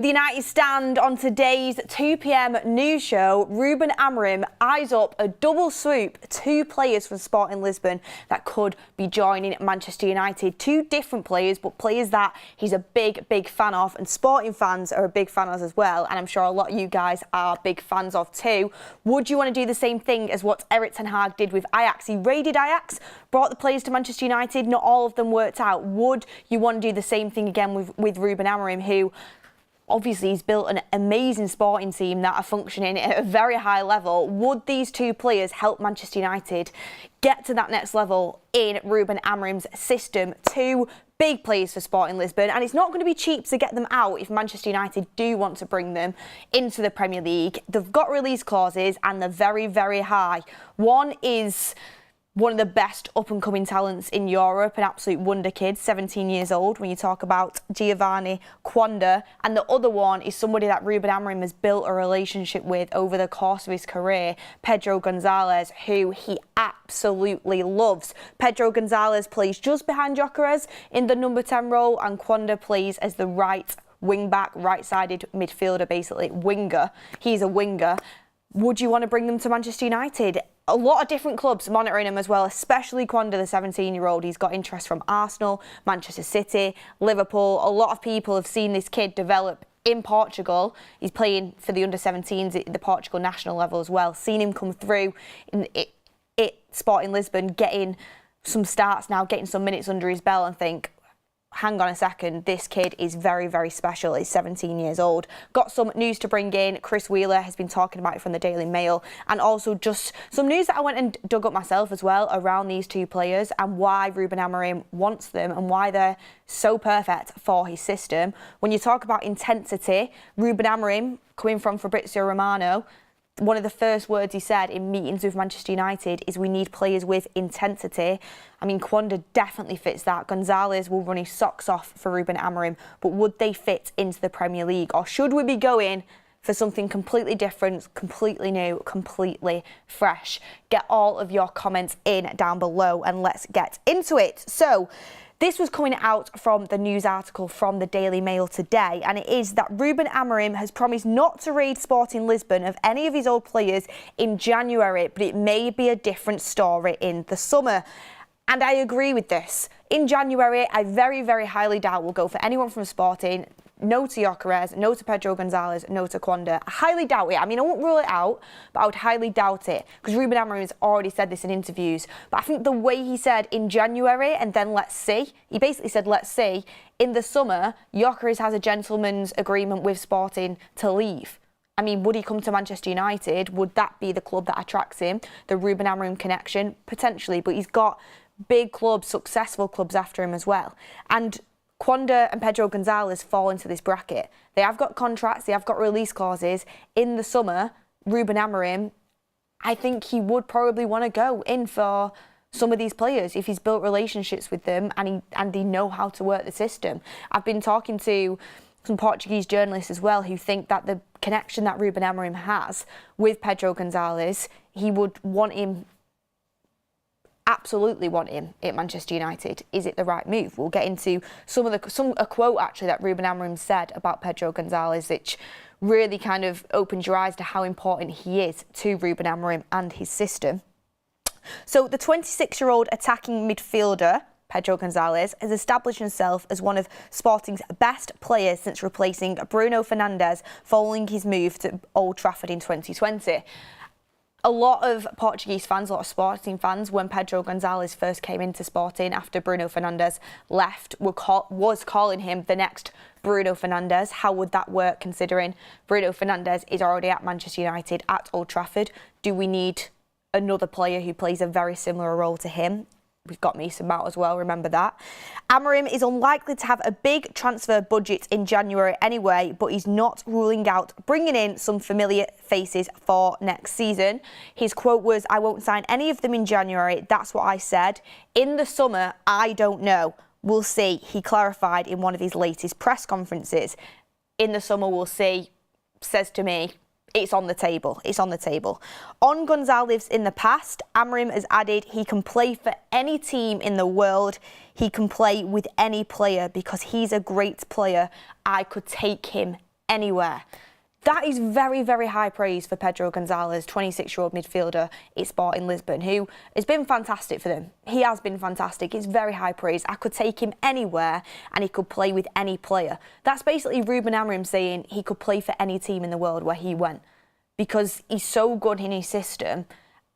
The United stand on today's 2 p.m. news show. Ruben Amorim eyes up a double swoop, 2 players from Sporting Lisbon that could be joining Manchester United. 2 different players, but players that he's a big fan of, and Sporting fans are a big fan of as well, and I'm sure a lot of you guys are big fans of too. Would you want to do the same thing as what Erik ten Hag did with Ajax? He raided Ajax, brought the players to Manchester United, not all of them worked out. Would you want to do the same thing again with Ruben Amorim, who obviously he's built an amazing sporting team that are functioning at a very high level? Would these 2 players help Manchester United get to that next level in Ruben Amorim's system? 2 big players for Sporting Lisbon, and it's not going to be cheap to get them out if Manchester United do want to bring them into the Premier League. They've got release clauses and they're very high. One is one of the best up-and-coming talents in Europe, an absolute wonder kid, 17 years old, when you talk about Geovany, Quenda. And the other one is somebody that Ruben Amorim has built a relationship with over the course of his career, Pedro Gonçalves, who he absolutely loves. Pedro Gonçalves plays just behind Gyökeres in the number 10 role, and Quenda plays as the right wing-back, right-sided midfielder, basically, winger. He's a winger. Would you want to bring them to Manchester United? A lot of different clubs monitoring him as well, especially Quenda, the 17-year-old. He's got interest from Arsenal, Manchester City, Liverpool. A lot of people have seen this kid develop in Portugal. He's playing for the under-17s at the Portugal national level as well. Seen him come through in Sporting Lisbon, getting some starts now, getting some minutes under his belt, and think, hang on a second, this kid is very special. He's 17 years old. Got some news to bring in. Chris Wheeler has been talking about it from the Daily Mail, and also just some news that I went and dug up myself as well around these 2 players and why Ruben Amorim wants them and why they're so perfect for his system. When you talk about intensity, Ruben Amorim, coming from Fabrizio Romano, one of the first words he said in meetings with Manchester United is, we need players with intensity. I mean, Quenda definitely fits that. Gonçalves will run his socks off for Ruben Amorim, but would they fit into the Premier League? Or should we be going for something completely different, completely new, completely fresh? Get all of your comments in down below and let's get into it. So, this was coming out from the news article from the Daily Mail today, and it is that Ruben Amorim has promised not to raid Sporting Lisbon of any of his old players in January, but it may be a different story in the summer. And I agree with this. In January, I very highly doubt we'll go for anyone from Sporting. No to Gyökeres, no to Pedro Gonçalves, no to Quenda. I highly doubt it. I mean, I won't rule it out, but I would highly doubt it, because Ruben Amorim has already said this in interviews. But I think the way he said in January and then let's see, he basically said let's see, in the summer, Gyökeres has a gentleman's agreement with Sporting to leave. I mean, would he come to Manchester United? Would that be the club that attracts him? The Ruben Amorim connection? Potentially, but he's got big clubs, successful clubs after him as well. And Quenda and Pedro Gonçalves fall into this bracket. They have got contracts, they have got release clauses. In the summer, Ruben Amorim, I think he would probably want to go in for some of these players if he's built relationships with them and they know how to work the system. I've been talking to some Portuguese journalists as well who think that the connection that Ruben Amorim has with Pedro Gonçalves, he would want him, absolutely want him at Manchester United. Is it the right move? We'll get into a quote actually that Ruben Amorim said about Pedro Gonçalves, which really kind of opens your eyes to how important he is to Ruben Amorim and his system. So the 26-year-old attacking midfielder, Pedro Gonçalves, has established himself as one of Sporting's best players since replacing Bruno Fernandes following his move to Old Trafford in 2020. A lot of Portuguese fans, a lot of Sporting fans, when Pedro Gonçalves first came into Sporting after Bruno Fernandes left, was calling him the next Bruno Fernandes. How would that work, considering Bruno Fernandes is already at Manchester United at Old Trafford? Do we need another player who plays a very similar role to him? We've got Mason Mount as well, remember that. Amorim is unlikely to have a big transfer budget in January anyway, but he's not ruling out bringing in some familiar faces for next season. His quote was, "I won't sign any of them in January, that's what I said. In the summer, I don't know. We'll see," he clarified in one of his latest press conferences. In the summer, we'll see, says to me, it's on the table. It's on the table. On Gonçalves in the past, Amorim has added he can play for any team in the world. He can play with any player because he's a great player. I could take him anywhere. That is very, very high praise for Pedro Gonçalves, 26-year-old midfielder at Sporting Lisbon, who has been fantastic for them. He has been fantastic. It's very high praise. I could take him anywhere and he could play with any player. That's basically Ruben Amorim saying he could play for any team in the world where he went, because he's so good in his system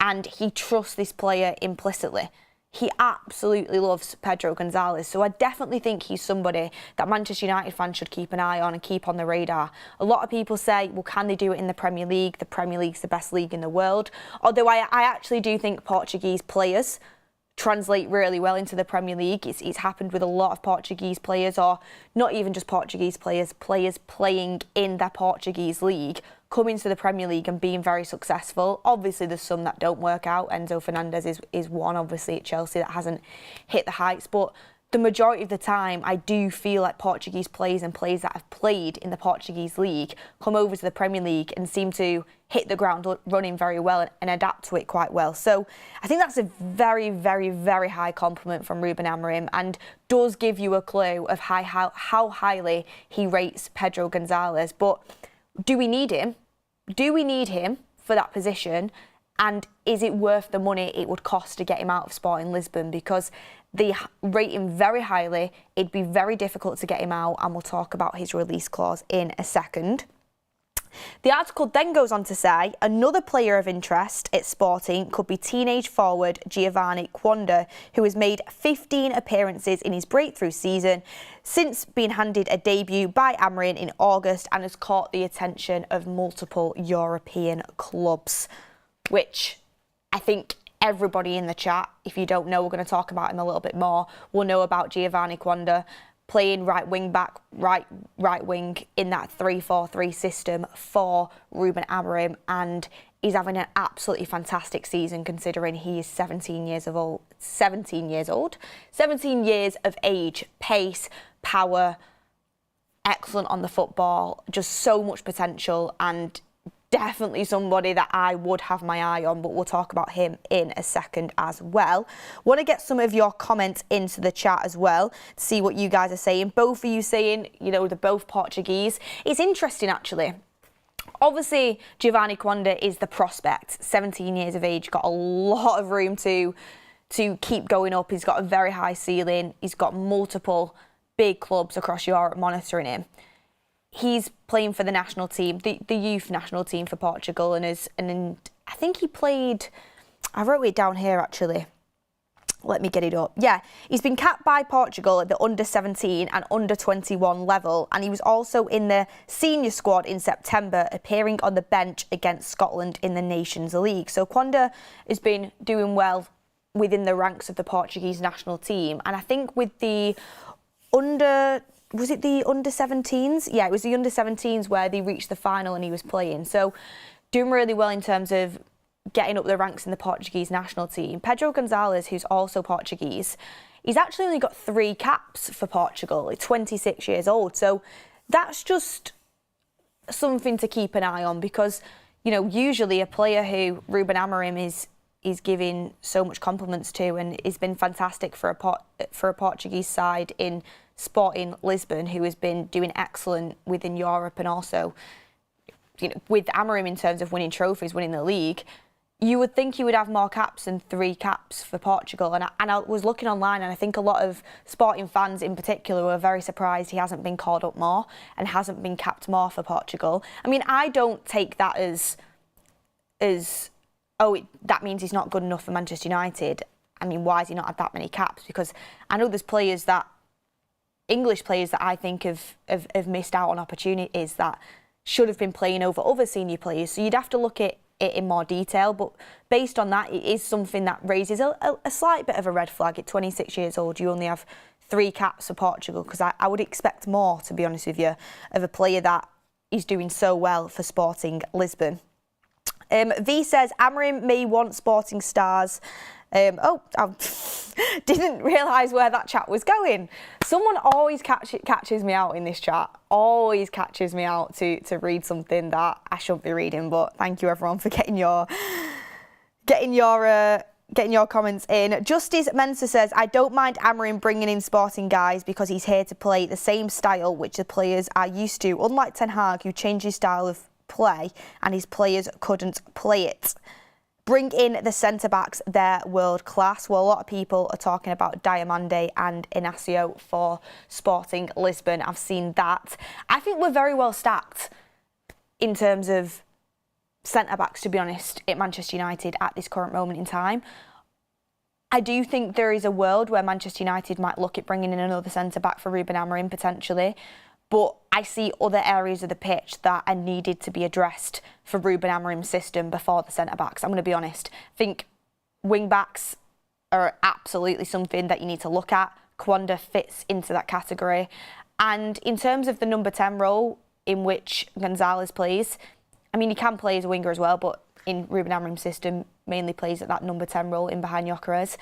and he trusts this player implicitly. He absolutely loves Pedro Gonçalves, so I definitely think he's somebody that Manchester United fans should keep an eye on and keep on the radar. A lot of people say, well, can they do it in the Premier League? The Premier League's the best league in the world. Although I actually do think Portuguese players translate really well into the Premier League. It's happened with a lot of Portuguese players, or not even just Portuguese players playing in their Portuguese league, coming to the Premier League and being very successful. Obviously, there's some that don't work out. Enzo Fernandez is one, obviously, at Chelsea that hasn't hit the heights. But the majority of the time, I do feel like Portuguese players and players that have played in the Portuguese league come over to the Premier League and seem to hit the ground running very well and adapt to it quite well. So I think that's a very, very, very high compliment from Ruben Amorim, and does give you a clue of how highly he rates Pedro Gonçalves. But do we need him? Do we need him for that position? And is it worth the money it would cost to get him out of Sporting Lisbon? Because they rate him very highly. It'd be very difficult to get him out, and we'll talk about his release clause in a second. The article then goes on to say another player of interest at Sporting could be teenage forward Geovany Quenda, who has made 15 appearances in his breakthrough season since being handed a debut by Amorim in August, and has caught the attention of multiple European clubs, which I think everybody in the chat, if you don't know, we're going to talk about him a little bit more, will know about Geovany Quenda, playing right wing back, right wing in that 3-4-3 system for Ruben Amorim, and he's having an absolutely fantastic season considering he is 17 years of age. Pace, power, excellent on the football, just so much potential, and definitely somebody that I would have my eye on, but we'll talk about him in a second as well. Want to get some of your comments into the chat as well, to see what you guys are saying. Both of you saying, you know, they're both Portuguese. It's interesting, actually. Obviously, Geovany Quenda is the prospect, 17 years of age, got a lot of room to keep going up. He's got a very high ceiling. He's got multiple big clubs across Europe monitoring him. He's playing for the national team, the youth national team for Portugal, and I think he played, I wrote it down here actually. Let me get it up. Yeah, he's been capped by Portugal at the under-17 and under-21 level, and he was also in the senior squad in September, appearing on the bench against Scotland in the Nations League. So Quenda has been doing well within the ranks of the Portuguese national team, and I think with the was it the under-17s? Yeah, it was the under-17s where they reached the final and he was playing. So doing really well in terms of getting up the ranks in the Portuguese national team. Pedro Gonçalves, who's also Portuguese, he's actually only got 3 caps for Portugal. He's 26 years old. So that's just something to keep an eye on, because, you know, usually a player who Ruben Amorim is giving so much compliments to, and has been fantastic for a Portuguese side in Sporting Lisbon, who has been doing excellent within Europe, and also, you know, with Amorim in terms of winning trophies, winning the league, you would think he would have more caps than 3 caps for Portugal. And I was looking online, and I think a lot of Sporting fans in particular were very surprised he hasn't been called up more and hasn't been capped more for Portugal. I mean, I don't take that as that means he's not good enough for Manchester United. I mean, why has he not had that many caps? Because I know there's English players that I think have missed out on opportunities that should have been playing over other senior players. So you'd have to look at it in more detail. But based on that, it is something that raises a slight bit of a red flag. At 26 years old, you only have 3 caps for Portugal, because I would expect more, to be honest with you, of a player that is doing so well for Sporting Lisbon. V says, Amorim may want Sporting stars. I didn't realise where that chat was going. Someone always catches me out in this chat. Always catches me out to read something that I shouldn't be reading. But thank you everyone for getting your getting your comments in. Justice Mensa says, I don't mind Amorim bringing in sporting guys because he's here to play the same style which the players are used to, unlike Ten Hag, who changed his style of play and his players couldn't play it. Bring in the centre-backs, they're world class. Well, a lot of people are talking about Diamande and Inacio for Sporting Lisbon. I've seen that. I think we're very well stacked in terms of centre-backs, to be honest, at Manchester United at this current moment in time. I do think there is a world where Manchester United might look at bringing in another centre-back for Ruben Amorim potentially, but I see other areas of the pitch that are needed to be addressed for Ruben Amorim's system before the centre-backs. I'm going to be honest. I think wing-backs are absolutely something that you need to look at. Quenda fits into that category. And in terms of the number 10 role in which Gonçalves plays, I mean, he can play as a winger as well, but in Ruben Amorim's system, mainly plays at that number 10 role in behind Gyökeres.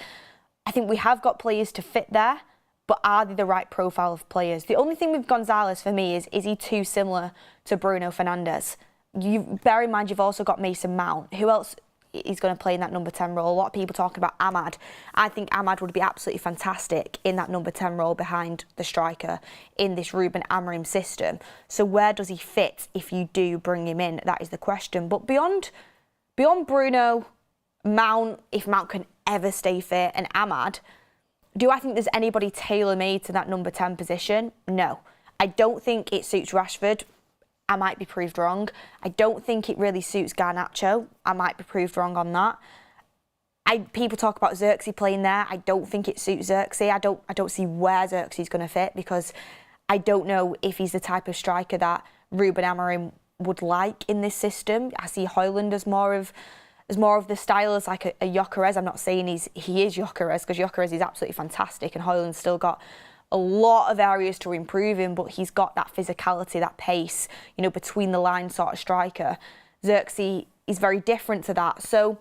I think we have got players to fit there, but are they the right profile of players? The only thing with Gonçalves for me is he too similar to Bruno Fernandes? You bear in mind you've also got Mason Mount. Who else is going to play in that number 10 role? A lot of people talking about Ahmad. I think Ahmad would be absolutely fantastic in that number 10 role behind the striker in this Ruben Amorim system. So where does he fit if you do bring him in? That is the question. But beyond Bruno, Mount, if Mount can ever stay fit, and Ahmad, do I think there's anybody tailor-made to that number 10 position? No. I don't think it suits Rashford. I might be proved wrong. I don't think it really suits Garnacho. I might be proved wrong on that. People talk about Xerxes playing there. I don't think it suits Xerxes. I don't see where Xerxes is going to fit, because I don't know if he's the type of striker that Ruben Amorim would like in this system. I see Højlund as more of the style as like a Gyökeres. I'm not saying he is Gyökeres, because Gyökeres is absolutely fantastic and Højlund's still got a lot of areas to improve in, but he's got that physicality, that pace, you know, between the lines sort of striker. Xerxes is very different to that. So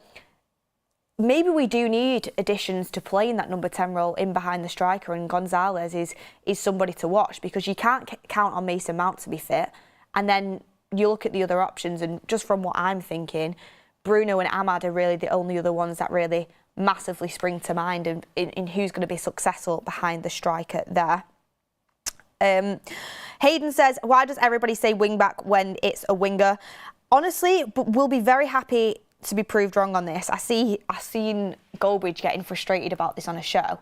maybe we do need additions to play in that number 10 role in behind the striker, and Gonçalves is somebody to watch, because you can't count on Mason Mount to be fit. And then you look at the other options, and just from what I'm thinking, Bruno and Ahmad are really the only other ones that really massively spring to mind in who's going to be successful behind the striker there. Hayden says, why does everybody say wing back when it's a winger? Honestly, but we'll be very happy to be proved wrong on this. I've seen Goldbridge getting frustrated about this on a show,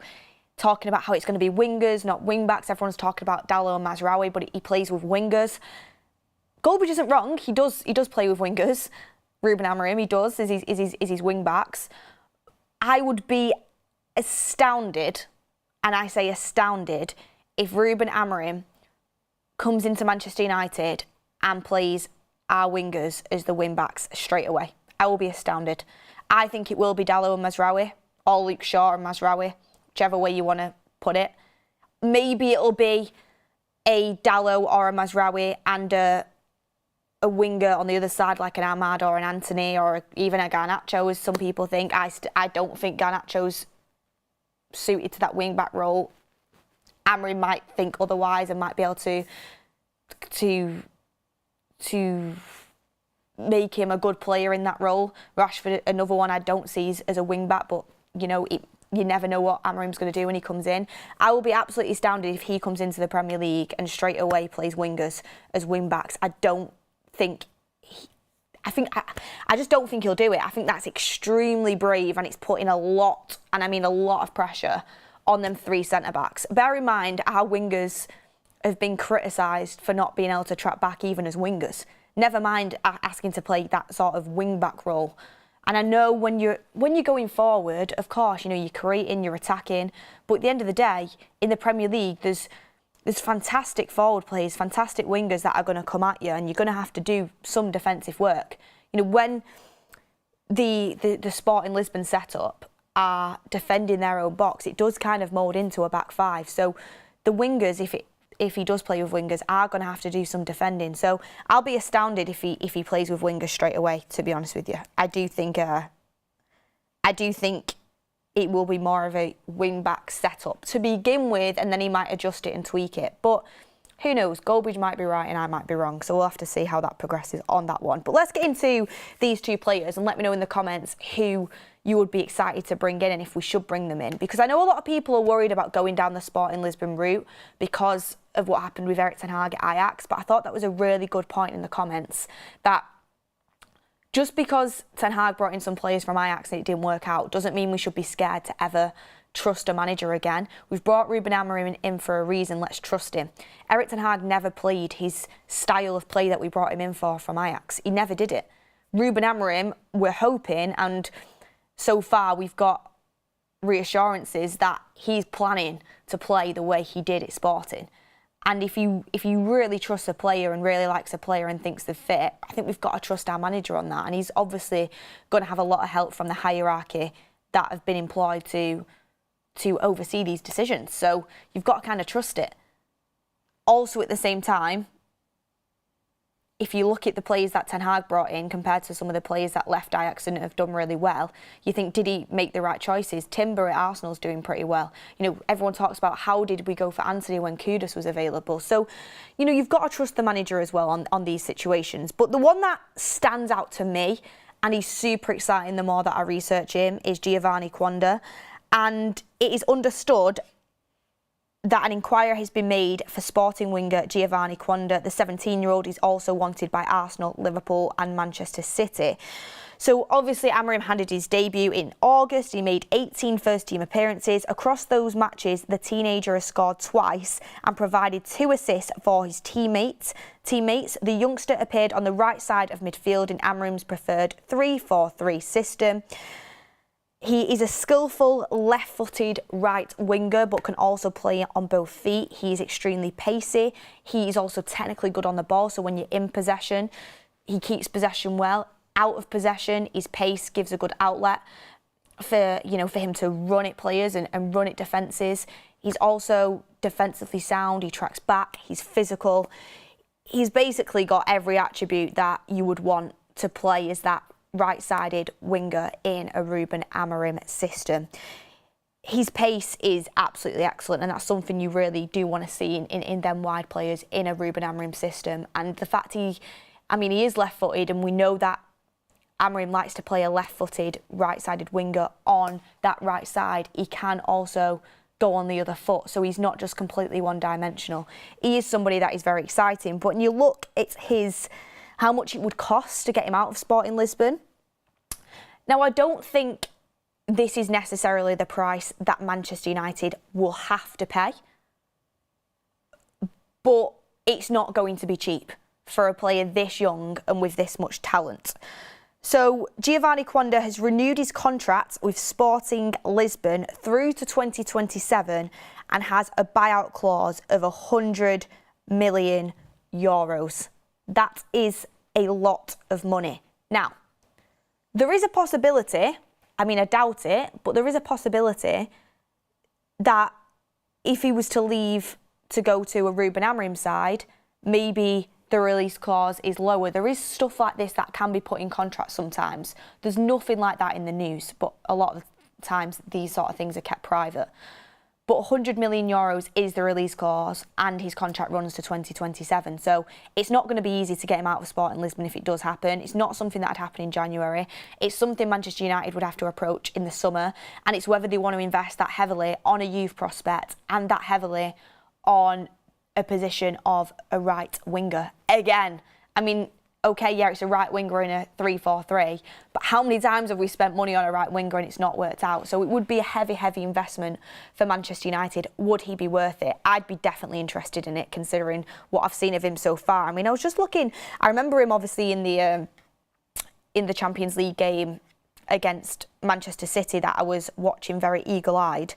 talking about how it's going to be wingers, not wing backs. Everyone's talking about Dalot and Mazraoui, but he plays with wingers. Goldbridge isn't wrong. He does play with wingers. Ruben Amorim, he does, is his wing backs. I would be astounded, and I say astounded, if Ruben Amorim comes into Manchester United and plays our wingers as the wing backs straight away. I will be astounded. I think it will be Dalot and Mazraoui, or Luke Shaw and Mazraoui, whichever way you want to put it. Maybe it'll be a Dalot or a Mazraoui and a winger on the other side, like an Ahmad or an Anthony or even a Garnacho, as some people think. I don't think Garnacho's suited to that wing-back role. Amorim might think otherwise and might be able to make him a good player in that role. Rashford, another one I don't see as a wing-back, but, you know, you never know what Amorim's going to do when he comes in. I will be absolutely astounded if he comes into the Premier League and straight away plays wingers as wing-backs. I just don't think he'll do it. I think that's extremely brave, and it's putting a lot, and I mean a lot of pressure on them three centre-backs. Bear in mind, our wingers have been criticised for not being able to track back even as wingers. Never mind asking to play that sort of wing-back role. And I know when you're going forward, of course, you know, you're creating, you're attacking, but at the end of the day, in the Premier League, there's fantastic forward players, fantastic wingers that are going to come at you, and you're going to have to do some defensive work. You know, when the Sporting Lisbon setup are defending their own box, it does kind of mould into a back five. So the wingers, if he does play with wingers, are going to have to do some defending. So I'll be astounded if he plays with wingers straight away, to be honest with you. I do think it will be more of a wing-back setup to begin with, and then he might adjust it and tweak it. But who knows? Goldbridge might be right and I might be wrong, so we'll have to see how that progresses on that one. But let's get into these two players and let me know in the comments who you would be excited to bring in and if we should bring them in. Because I know a lot of people are worried about going down the Sporting Lisbon route because of what happened with Erik ten Hag at Ajax, but I thought that was a really good point in the comments, that just because Ten Hag brought in some players from Ajax and it didn't work out doesn't mean we should be scared to ever trust a manager again. We've brought Ruben Amorim in for a reason, let's trust him. Erik ten Hag never played his style of play that we brought him in for from Ajax. He never did it. Ruben Amorim, we're hoping, and so far we've got reassurances that he's planning to play the way he did at Sporting. And if you really trust a player and really likes a player and thinks they're fit, I think we've got to trust our manager on that. And he's obviously going to have a lot of help from the hierarchy that have been employed to oversee these decisions. So you've got to kind of trust it. Also, at the same time, if you look at the players that Ten Hag brought in compared to some of the players that left Ajax and have done really well, you think, did he make the right choices? Timber at Arsenal's doing pretty well. You know, everyone talks about how did we go for Anthony when Kudus was available. So, you know, you've got to trust the manager as well on these situations. But the one that stands out to me, and he's super exciting the more that I research him, is Geovany Quenda. And it is understood that an inquiry has been made for Sporting winger Geovany Quenda. The 17-year-old is also wanted by Arsenal, Liverpool and Manchester City. So obviously Amorim handed his debut in August. He made 18 first-team appearances. Across those matches, the teenager has scored twice and provided 2 assists for his teammates. The youngster appeared on the right side of midfield in Amorim's preferred 3-4-3 system. He is a skillful left-footed right winger but can also play on both feet. He's extremely pacey. He's also technically good on the ball, so when you're in possession, he keeps possession well. Out of possession, his pace gives a good outlet for him to run at players and run at defences. He's also defensively sound. He tracks back. He's physical. He's basically got every attribute that you would want to play as that right-sided winger in a Ruben Amorim system. His pace is absolutely excellent, and that's something you really do want to see in them wide players in a Ruben Amorim system. And the fact he is left-footed, and we know that Amorim likes to play a left-footed, right-sided winger on that right side. He can also go on the other foot, so he's not just completely one-dimensional. He is somebody that is very exciting, but when you look at how much it would cost to get him out of Sporting Lisbon. Now, I don't think this is necessarily the price that Manchester United will have to pay, but it's not going to be cheap for a player this young and with this much talent. So Geovany Quenda has renewed his contract with Sporting Lisbon through to 2027 and has a buyout clause of €100 million. That is a lot of money. Now, there is a possibility, I doubt it, but there is a possibility that if he was to leave to go to a Ruben Amorim side, maybe the release clause is lower. There is stuff like this that can be put in contracts sometimes. There's nothing like that in the news, but a lot of the times these sort of things are kept private. But €100 million is the release clause, and his contract runs to 2027. So it's not going to be easy to get him out of Sporting Lisbon if it does happen. It's not something that would happen in January. It's something Manchester United would have to approach in the summer, and it's whether they want to invest that heavily on a youth prospect and that heavily on a position of a right winger. Again, okay, yeah, it's a right winger in a 3-4-3, but how many times have we spent money on a right winger and it's not worked out? So it would be a heavy, heavy investment for Manchester United. Would he be worth it? I'd be definitely interested in it, considering what I've seen of him so far. I was just looking, I remember him obviously in the Champions League game against Manchester City that I was watching very eagle-eyed.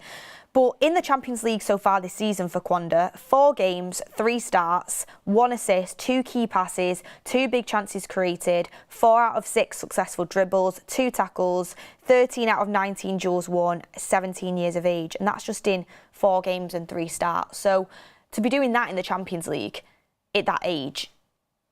But in the Champions League so far this season for Quenda, 4 games, 3 starts, 1 assist, 2 key passes, 2 big chances created, 4 out of 6 successful dribbles, 2 tackles, 13 out of 19 duels won, 17 years of age. And that's just in 4 games and 3 starts. So to be doing that in the Champions League at that age,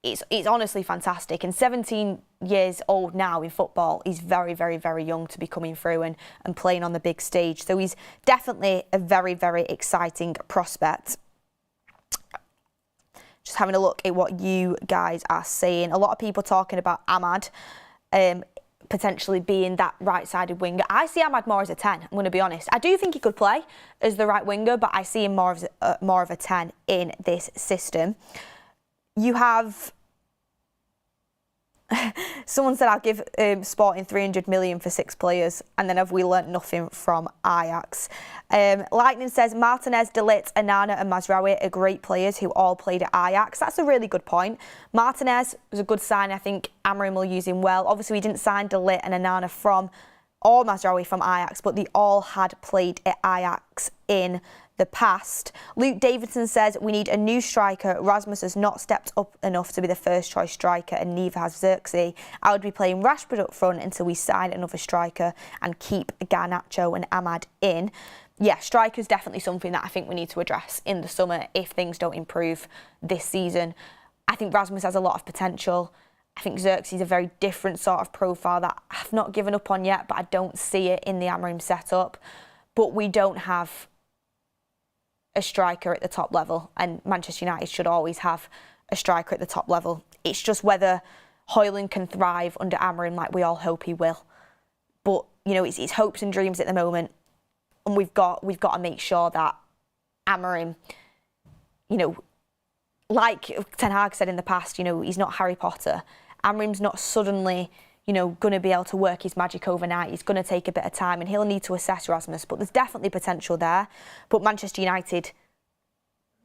it's honestly fantastic. And 17 years old now in football, he's very, very, very young to be coming through and playing on the big stage. So he's definitely a very, very exciting prospect. Just having a look at what you guys are saying. A lot of people talking about Ahmad. potentially being that right-sided winger. I see Amad more as a 10, I'm going to be honest. I do think he could play as the right winger, but I see him more of a 10 in this system. You have... Someone said I'll give Sporting 300 million for 6 players, and then have we learnt nothing from Ajax? Lightning says Martinez, De Ligt, Onana and Mazraoui are great players who all played at Ajax. That's a really good point. Martinez was a good sign. I think Amorim will use him well. Obviously, we didn't sign De Ligt and Onana or Mazraoui from Ajax, but they all had played at Ajax in the past. Luke Davidson says we need a new striker. Rasmus has not stepped up enough to be the first choice striker, and neither has Xerxes. I would be playing Rashford up front until we sign another striker and keep Garnacho and Amad in. Yeah, striker's definitely something that I think we need to address in the summer if things don't improve this season. I think Rasmus has a lot of potential. I think Xerxes is a very different sort of profile that I've not given up on yet, but I don't see it in the Amorim setup. But we don't have a striker at the top level, and Manchester United should always have a striker at the top level. It's just whether Højlund can thrive under Amorim like we all hope he will. But, you know, it's hopes and dreams at the moment, and we've got to make sure that Amorim, you know, like Ten Hag said in the past, you know, he's not Harry Potter. Amorim's not suddenly, you know, going to be able to work his magic overnight. He's going to take a bit of time, and he'll need to assess Rasmus, but there's definitely potential there. But Manchester United,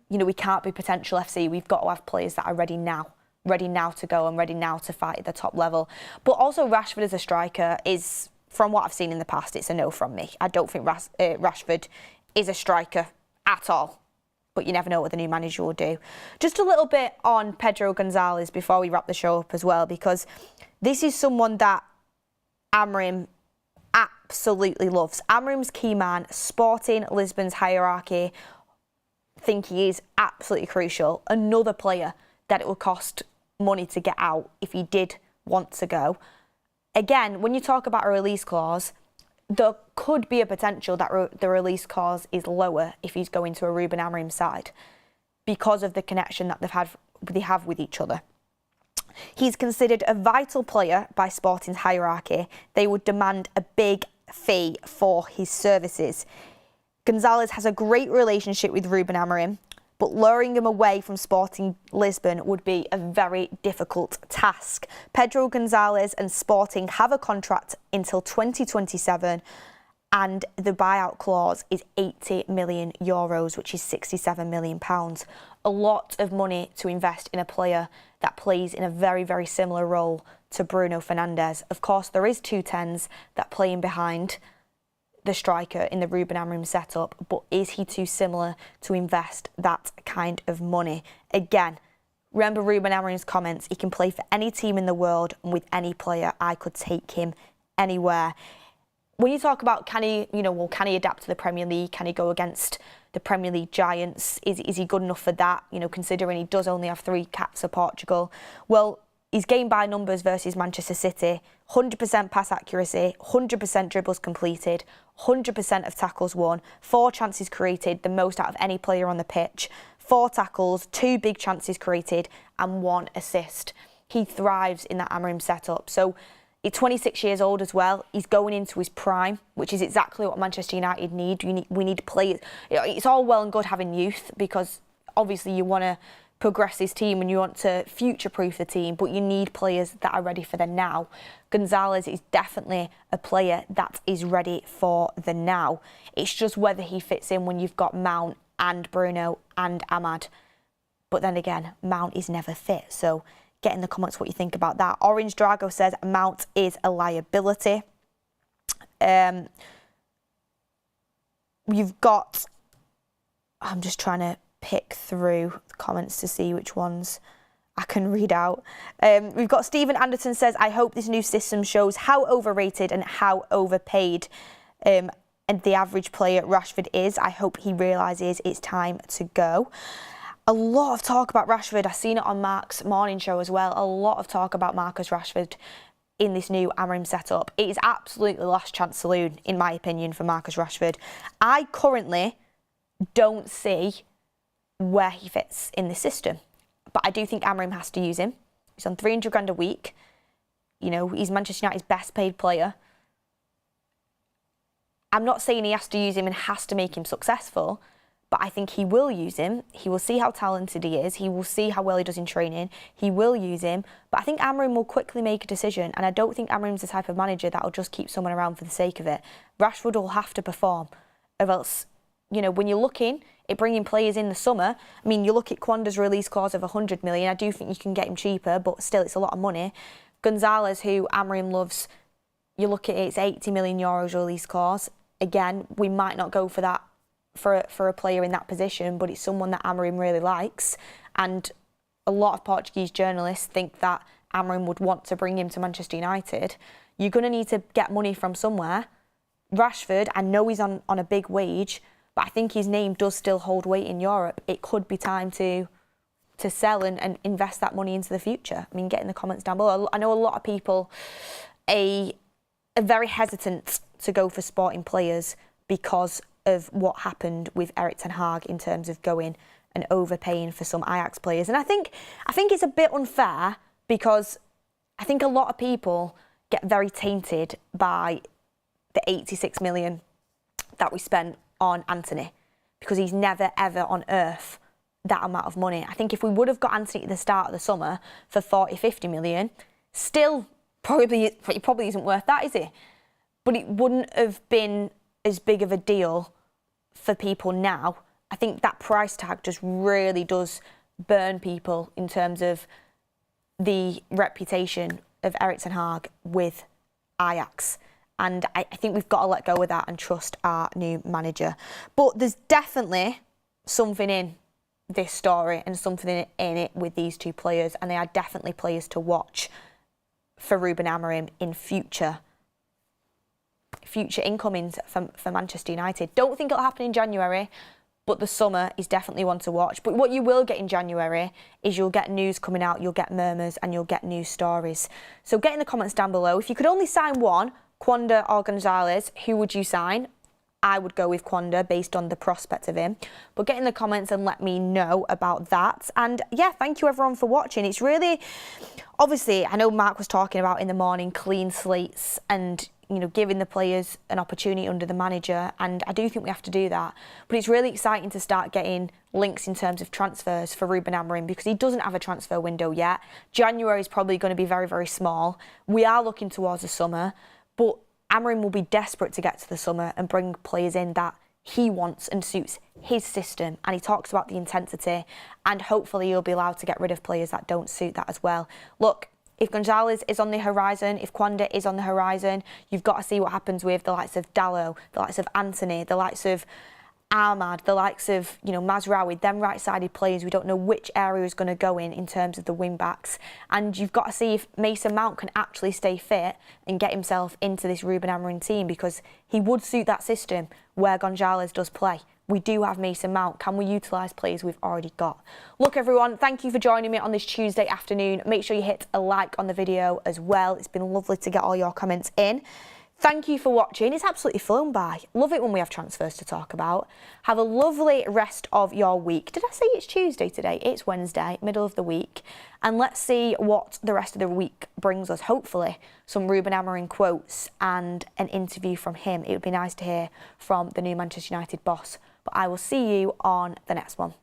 you know, we can't be potential FC. We've got to have players that are ready now to go and ready now to fight at the top level. But also Rashford as a striker is, from what I've seen in the past, it's a no from me. I don't think Rashford is a striker at all. But you never know what the new manager will do. Just a little bit on Pedro Gonçalves before we wrap the show up as well, because this is someone that Amorim absolutely loves. Amorim's key man, Sporting Lisbon's hierarchy, think he is absolutely crucial. Another player that it will cost money to get out if he did want to go. Again, when you talk about a release clause, there could be a potential that the release clause is lower if he's going to a Ruben Amorim side because of the connection that they have with each other. He's considered a vital player by Sporting's hierarchy. They would demand a big fee for his services. Gonçalves has a great relationship with Ruben Amorim, but luring him away from Sporting Lisbon would be a very difficult task. Pedro Gonçalves and Sporting have a contract until 2027, and the buyout clause is 80 million euros, which is 67 million pounds. A lot of money to invest in a player that plays in a very, very similar role to Bruno Fernandes. Of course, there is 2 10s that play in behind the striker in the Ruben Amorim setup, but is he too similar to invest that kind of money? Again, remember Ruben Amorim's comments, he can play for any team in the world, and with any player, I could take him anywhere. When you talk about can he adapt to the Premier League? Can he go against the Premier League giants? Is he good enough for that? You know, considering he does only have 3 caps for Portugal. Well, his game by numbers versus Manchester City, 100% pass accuracy, 100% dribbles completed, 100% of tackles won, 4 chances created, the most out of any player on the pitch, 4 tackles, 2 big chances created, and 1 assist. He thrives in that Amorim setup. So he's 26 years old as well. He's going into his prime, which is exactly what Manchester United need. We need players. It's all well and good having youth, because obviously you want to progress this team and you want to future-proof the team, but you need players that are ready for the now. Gonçalves is definitely a player that is ready for the now. It's just whether he fits in when you've got Mount and Bruno and Amad. But then again, Mount is never fit, so get in the comments what you think about that. Orange Drago says Mount is a liability. You've got... I'm just trying to pick through the comments to see which ones I can read out. We've got Stephen Anderson says, I hope this new system shows how overrated and how overpaid and the average player Rashford is. I hope he realises it's time to go. A lot of talk about Rashford. I've seen it on Mark's morning show as well. A lot of talk about Marcus Rashford in this new Amorim setup. It is absolutely the last chance saloon, in my opinion, for Marcus Rashford. I currently don't see where he fits in the system, but I do think Amorim has to use him. He's on 300 grand a week. You know, he's Manchester United's best paid player. I'm not saying he has to use him and has to make him successful, but I think he will use him. He will see how talented he is. He will see how well he does in training. He will use him. But I think Amorim will quickly make a decision. And I don't think Amorim's the type of manager that will just keep someone around for the sake of it. Rashford will have to perform. Or else, you know, when you're looking at bringing players in the summer, I mean, you look at Quenda's release clause of 100 million. I do think you can get him cheaper, but still it's a lot of money. Gonçalves, who Amorim loves, you look at it, it's 80 million euros release clause. Again, we might not go for that for a player in that position, but it's someone that Amorim really likes, and a lot of Portuguese journalists think that Amorim would want to bring him to Manchester United. You're going to need to get money from somewhere. Rashford, I know he's on a big wage, but I think his name does still hold weight in Europe. It could be time to sell and invest that money into the future. I mean, get in the comments down below. I know a lot of people are very hesitant to go for sporting players because of what happened with Erik ten Hag in terms of going and overpaying for some Ajax players. And I think it's a bit unfair, because I think a lot of people get very tainted by the 86 million that we spent on Antony, because he's never ever on earth that amount of money. I think if we would have got Antony at the start of the summer for 40-50 million, still it probably isn't worth that, is it? But it wouldn't have been as big of a deal for people now. I think that price tag just really does burn people in terms of the reputation of Erik ten Hag with Ajax. And I think we've got to let go of that and trust our new manager. But there's definitely something in this story and something in it with these two players, and they are definitely players to watch for Ruben Amorim in future incomings for Manchester United. Don't think it'll happen in January, but the summer is definitely one to watch. But what you will get in January is you'll get news coming out, you'll get murmurs, and you'll get news stories. So get in the comments down below. If you could only sign one, Quenda or Gonçalves, who would you sign? I would go with Quenda based on the prospect of him. But get in the comments and let me know about that. And yeah, thank you everyone for watching. It's really, obviously, I know Mark was talking about in the morning clean slates and, you know, giving the players an opportunity under the manager, and I do think we have to do that. But it's really exciting to start getting links in terms of transfers for Ruben Amorim, because he doesn't have a transfer window yet. January is probably going to be very, very small. We are looking towards the summer, but Amorim will be desperate to get to the summer and bring players in that he wants and suits his system. And he talks about the intensity, and hopefully he'll be allowed to get rid of players that don't suit that as well. Look, if Gonçalves is on the horizon, if Quenda is on the horizon, you've got to see what happens with the likes of Dalot, the likes of Antony, the likes of Ahmad, the likes of, you know, Mazraoui, them right-sided players. We don't know which area is going to go in terms of the wing-backs. And you've got to see if Mason Mount can actually stay fit and get himself into this Ruben Amorim team, because he would suit that system where Gonçalves does play. We do have Mason Mount. Can we utilise players we've already got? Look, everyone, thank you for joining me on this Tuesday afternoon. Make sure you hit a like on the video as well. It's been lovely to get all your comments in. Thank you for watching. It's absolutely flown by. Love it when we have transfers to talk about. Have a lovely rest of your week. Did I say it's Tuesday today? It's Wednesday, middle of the week. And let's see what the rest of the week brings us. Hopefully, some Ruben Amorim quotes and an interview from him. It would be nice to hear from the new Manchester United boss. But I will see you on the next one.